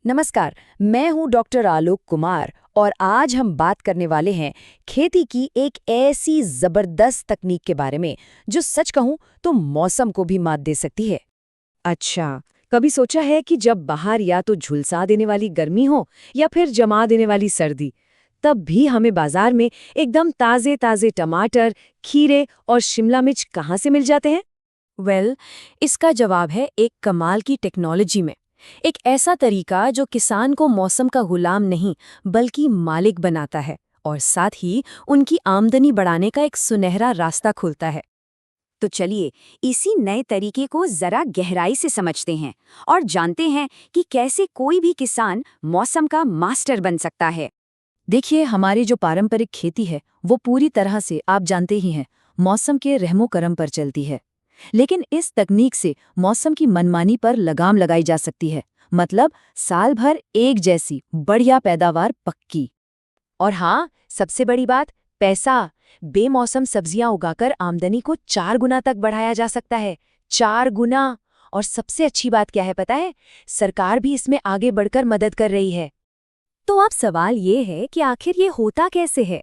नमस्कार। मैं हूं डॉक्टर आलोक कुमार और आज हम बात करने वाले हैं खेती की एक ऐसी जबरदस्त तकनीक के बारे में जो सच कहूं तो मौसम को भी मात दे सकती है। अच्छा, कभी सोचा है कि जब बाहर या तो झुलसा देने वाली गर्मी हो या फिर जमा देने वाली सर्दी, तब भी हमें बाजार में एकदम ताजे ताजे टमाटर, खीरे और शिमला मिर्च कहाँ से मिल जाते हैं? इसका जवाब है एक कमाल की टेक्नोलॉजी में। एक ऐसा तरीका जो किसान को मौसम का गुलाम नहीं बल्कि मालिक बनाता है और साथ ही उनकी आमदनी बढ़ाने का एक सुनहरा रास्ता खुलता है। तो चलिए इसी नए तरीके को जरा गहराई से समझते हैं और जानते हैं कि कैसे कोई भी किसान मौसम का मास्टर बन सकता है। देखिए, हमारी जो पारंपरिक खेती है वो पूरी तरह से, आप जानते ही हैं, मौसम के रहमो करम पर चलती है। लेकिन इस तकनीक से मौसम की मनमानी पर लगाम लगाई जा सकती है। मतलब साल भर एक जैसी बढ़िया पैदावार पक्की। और हाँ, सबसे बड़ी बात, पैसा। बेमौसम सब्जियां उगाकर आमदनी को 4 गुना तक बढ़ाया जा सकता है। 4 गुना। और सबसे अच्छी बात क्या है पता है? सरकार भी इसमें आगे बढ़कर मदद कर रही है। तो अब सवाल ये है कि आखिर ये होता कैसे है?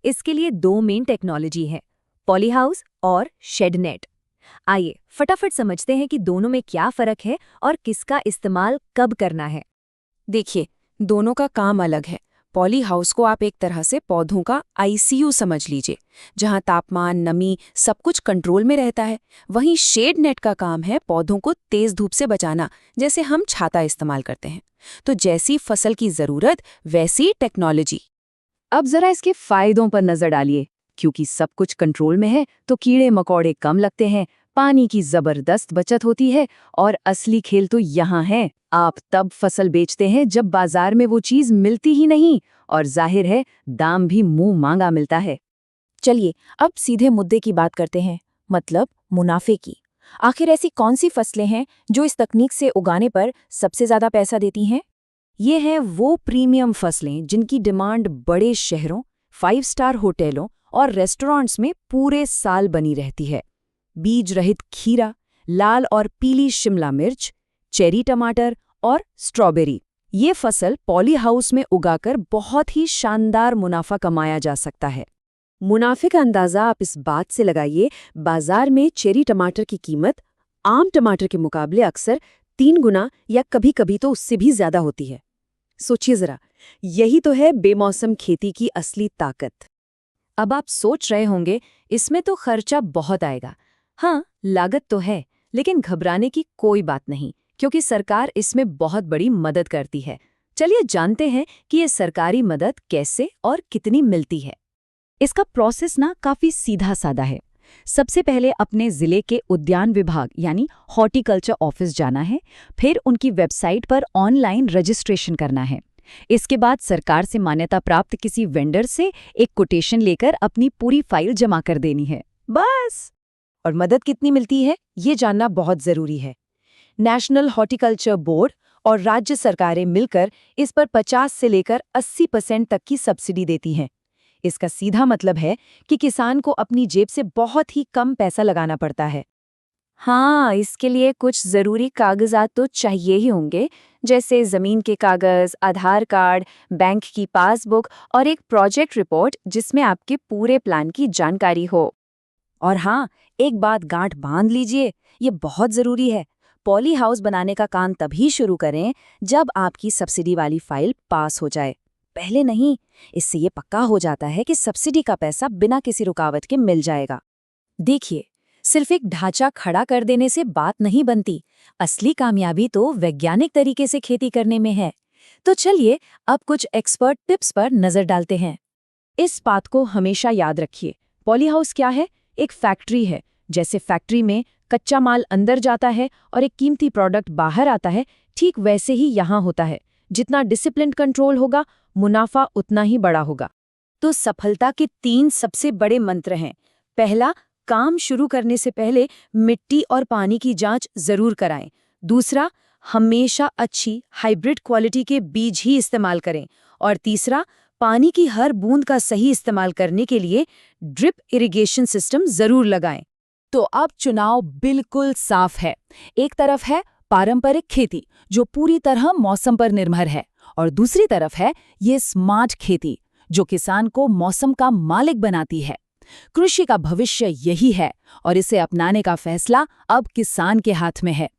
इसके लिए 2 मेन टेक्नोलॉजी है, पॉलीहाउस और शेडनेट। आइए फटाफट समझते हैं कि दोनों में क्या फर्क है और किसका इस्तेमाल कब करना है। देखिए, दोनों का काम अलग है। पॉली हाउस को आप एक तरह से पौधों का आईसीयू समझ लीजिए, जहां तापमान, नमी सब कुछ कंट्रोल में रहता है। वहीं शेड नेट का काम है पौधों को तेज धूप से बचाना, जैसे हम छाता इस्तेमाल करते हैं। तो जैसी फसल की जरूरत वैसी टेक्नोलॉजी। अब जरा इसके फायदों पर नजर डालिए। क्योंकि सब कुछ कंट्रोल में है तो कीड़े मकोड़े कम लगते हैं, पानी की जबरदस्त बचत होती है और असली खेल तो यहाँ है। आप तब फसल बेचते हैं जब बाजार में वो चीज मिलती ही नहीं, और जाहिर है दाम भी मुंह मांगा मिलता है। चलिए अब सीधे मुद्दे की बात करते हैं, मतलब मुनाफे की। आखिर ऐसी कौन सी फसलें हैं जो इस तकनीक से उगाने पर सबसे ज्यादा पैसा देती हैं? ये हैं वो प्रीमियम फसलें जिनकी डिमांड बड़े शहरों, 5 स्टार होटलों और रेस्टोरेंट्स में पूरे साल बनी रहती है। बीज रहित खीरा, लाल और पीली शिमला मिर्च, चेरी टमाटर और स्ट्रॉबेरी। ये फसल पॉली हाउस में उगाकर बहुत ही शानदार मुनाफा कमाया जा सकता है। मुनाफे का अंदाजा आप इस बात से लगाइए, बाजार में चेरी टमाटर की कीमत आम टमाटर के मुकाबले अक्सर 3 गुना या कभी-कभी तो उससे भी ज्यादा होती है। सोचिए जरा, यही तो है बेमौसम खेती की असली ताकत। अब आप सोच रहे होंगे, इसमें तो खर्चा बहुत आएगा। हाँ, लागत तो है, लेकिन घबराने की कोई बात नहीं, क्योंकि सरकार इसमें बहुत बड़ी मदद करती है। चलिए जानते हैं कि ये सरकारी मदद कैसे और कितनी मिलती है। इसका प्रोसेस काफी सीधा साधा है। सबसे पहले अपने जिले के उद्यान विभाग यानी हॉर्टिकल्चर ऑफिस जाना है, फिर उनकी वेबसाइट पर ऑनलाइन रजिस्ट्रेशन करना है। इसके बाद सरकार से मान्यता प्राप्त किसी वेंडर से एक कोटेशन लेकर अपनी पूरी फाइल जमा कर देनी है, बस। और मदद कितनी मिलती है, ये जानना बहुत जरूरी है। नेशनल हॉर्टिकल्चर बोर्ड और राज्य सरकारें मिलकर इस पर 50 से लेकर 80% तक की सब्सिडी देती हैं। इसका सीधा मतलब है कि किसान को अपनी जेब से बहुत ही कम पैसा लगाना पड़ता है। हाँ, इसके लिए कुछ जरूरी कागजात तो चाहिए ही होंगे, जैसे जमीन के कागज, आधार कार्ड, बैंक की पासबुक और एक प्रोजेक्ट रिपोर्ट जिसमें आपके पूरे प्लान की जानकारी हो। और हाँ, एक बात गांठ बांध लीजिए, ये बहुत जरूरी है। पॉली हाउस बनाने का काम तभी शुरू करें जब आपकी सब्सिडी वाली फाइल पास हो जाए, पहले नहीं। इससे ये पक्का हो जाता है कि सब्सिडी का पैसा बिना किसी रुकावट के मिल जाएगा। देखिए, सिर्फ एक ढांचा खड़ा कर देने से बात नहीं बनती। असली कामयाबी तो वैज्ञानिक तरीके से खेती करने में है। तो चलिए अब कुछ एक्सपर्ट टिप्स पर नजर डालते हैं। इस बात को हमेशा याद रखिए, पॉली हाउस क्या है? एक फैक्ट्री है। जैसे फैक्ट्री में कच्चा माल अंदर जाता है और एक कीमती प्रोडक्ट बाहर आता है, ठीक वैसे ही यहाँ होता है। जितना डिसिप्लिन कंट्रोल होगा, मुनाफा उतना ही बड़ा होगा। तो सफलता के 3 सबसे बड़े मंत्र हैं। पहला, काम शुरू करने से पहले मिट्टी और पानी की जांच जरूर कराएं। दूसरा, हमेशा अच्छी हाइब्रिड क्वालिटी के बीज ही इस्तेमाल करें। और तीसरा, पानी की हर बूंद का सही इस्तेमाल करने के लिए ड्रिप इरिगेशन सिस्टम जरूर लगाएं। तो अब चुनाव बिल्कुल साफ है। एक तरफ है पारंपरिक खेती जो पूरी तरह मौसम पर निर्भर है, और दूसरी तरफ है ये स्मार्ट खेती जो किसान को मौसम का मालिक बनाती है। कृषि का भविष्य यही है और इसे अपनाने का फैसला अब किसान के हाथ में है।